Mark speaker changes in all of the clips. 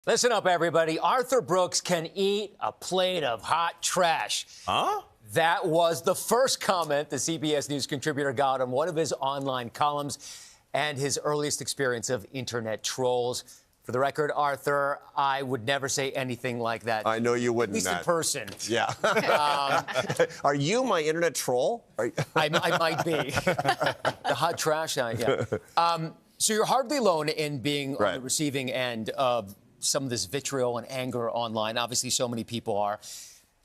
Speaker 1: Listen up, everybody. Arthur Brooks can eat a plate of hot trash.
Speaker 2: Huh?
Speaker 1: That was the first comment the CBS News contributor got on one of his online columns and his earliest experience of internet trolls. For the record, Arthur, I would never say anything like that.
Speaker 2: I know you wouldn't,
Speaker 1: At least
Speaker 2: Matt.
Speaker 1: in person.
Speaker 2: Yeah. Are you my internet troll?
Speaker 1: I might be. The hot trash, yeah. So you're hardly alone in being on the receiving end of some of this vitriol and anger online. Obviously, so many people are.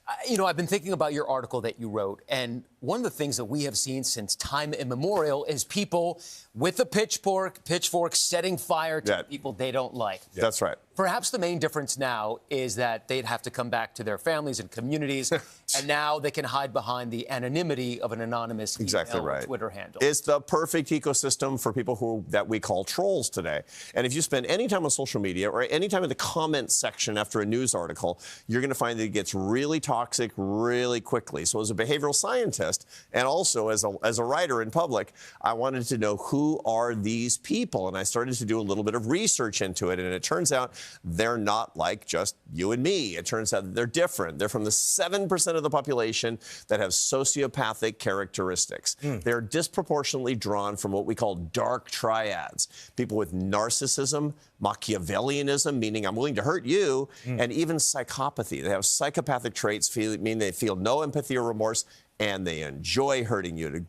Speaker 1: I've been thinking about your article that you wrote, and one of the things that we have seen since time immemorial is people with a pitchfork setting fire to people they don't like.
Speaker 2: That's right.
Speaker 1: Perhaps the main difference now is that they'd have to come back to their families and communities, and now they can hide behind the anonymity of an anonymous email or Twitter handle.
Speaker 2: It's the perfect ecosystem for people that we call trolls today. And if you spend any time on social media or any time in the comment section after a news article, you're going to find that it gets really toxic really quickly. So as a behavioral scientist and also as a writer in public, I wanted to know who are these people. And I started to do a little bit of research into it. And it turns out they're not like just you and me. It turns out that they're different. They're from the 7% of the population that have sociopathic characteristics. They're disproportionately drawn from what we call dark triads. People with narcissism, Machiavellianism, meaning I'm willing to hurt you, and even psychopathy. They have psychopathic traits, mean they feel no empathy or remorse, and they enjoy hurting you.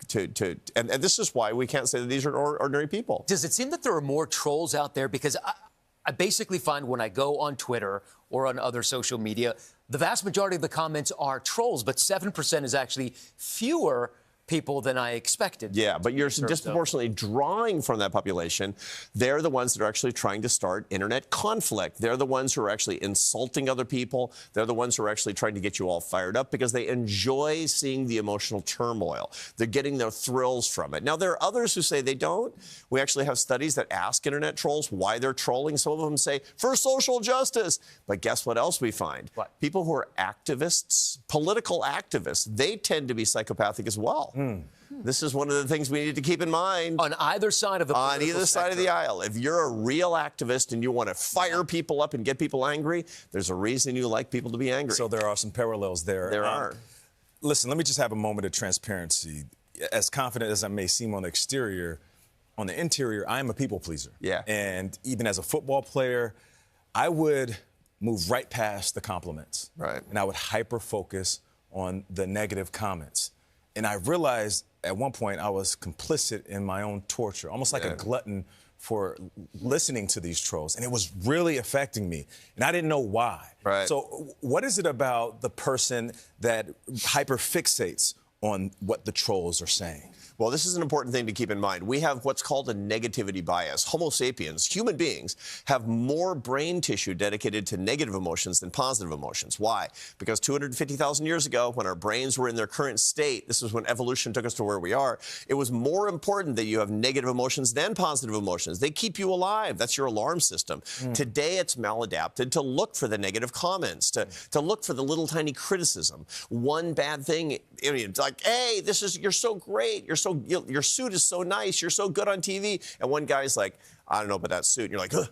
Speaker 2: And this is why we can't say that these are ordinary people.
Speaker 1: Does it seem that there are more trolls out there? Because I basically find when I go on Twitter or on other social media, the vast majority of the comments are trolls, but 7% is actually fewer people than I expected.
Speaker 2: Yeah, but you're disproportionately drawing from that population. They're the ones that are actually trying to start internet conflict. They're the ones who are actually insulting other people. They're the ones who are actually trying to get you all fired up because they enjoy seeing the emotional turmoil. They're getting their thrills from it. Now, there are others who say they don't. We actually have studies that ask internet trolls why they're trolling. Some of them say, for social justice. But guess what else we find?
Speaker 1: What?
Speaker 2: People who are activists, political activists, they tend to be psychopathic as well. This is one of the things we need to keep in mind.
Speaker 1: On either side of the
Speaker 2: On either side of the aisle. If you're a real activist and you want to fire people up and get people angry, there's a reason you like people to be angry.
Speaker 3: So there are some parallels there.
Speaker 2: There are.
Speaker 3: Listen, let me just have a moment of transparency. As confident as I may seem on the exterior, on the interior, I am a people pleaser.
Speaker 2: Yeah.
Speaker 3: And even as a football player, I would move right past the compliments.
Speaker 2: Right.
Speaker 3: And I would hyper-focus on the negative comments. And I realized at one point I was complicit in my own torture, almost like a glutton for listening to these trolls. And it was really affecting me. And I didn't know why.
Speaker 2: Right.
Speaker 3: So what is it about the person that hyper-fixates on what the trolls are saying?
Speaker 2: Well, this is an important thing to keep in mind. We have what's called a negativity bias. Homo sapiens, human beings, have more brain tissue dedicated to negative emotions than positive emotions. Why? Because 250,000 years ago, when our brains were in their current state, this is when evolution took us to where we are, it was more important that you have negative emotions than positive emotions. They keep you alive. That's your alarm system. Today, it's maladapted to look for the negative comments, to look for the little tiny criticism. One bad thing, it's like, hey, you're so great. Your suit is so nice. You're so good on TV. And one guy's like, I don't know about that suit. And you're like, ugh.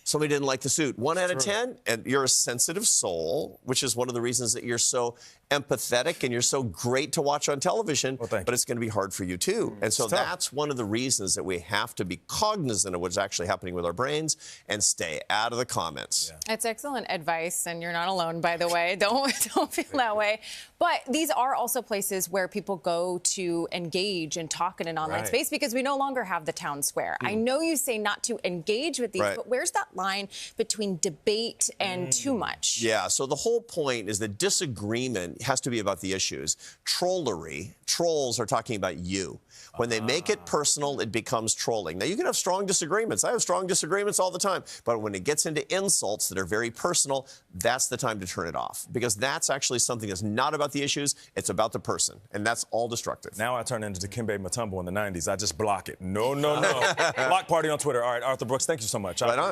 Speaker 2: Somebody didn't like the suit. 1 out of 10, and you're a sensitive soul, which is one of the reasons that you're so empathetic and you're so great to watch on television, but it's going to be hard for you too. And so that's one of the reasons that we have to be cognizant of what's actually happening with our brains and stay out of the comments.
Speaker 4: It's excellent advice, and you're not alone, by the way. Don't feel that way. But these are also places where people go to engage and talk in an online space because we no longer have the town square. I know you say not to engage with these, but where's that line between debate and too much?
Speaker 2: Yeah, so the whole point is that disagreement has to be about the issues. Trolls are talking about you. When they make it personal, it becomes trolling. Now, you can have strong disagreements. I have strong disagreements all the time. But when it gets into insults that are very personal, that's the time to turn it off. Because that's actually something that's not about the issues. It's about the person. And that's all destructive.
Speaker 3: Now I turn into Dikembe Mutombo in the 90s. I just block it. No, no, no. Block party on Twitter. All right, Arthur Brooks, thank you so much.
Speaker 2: Right on.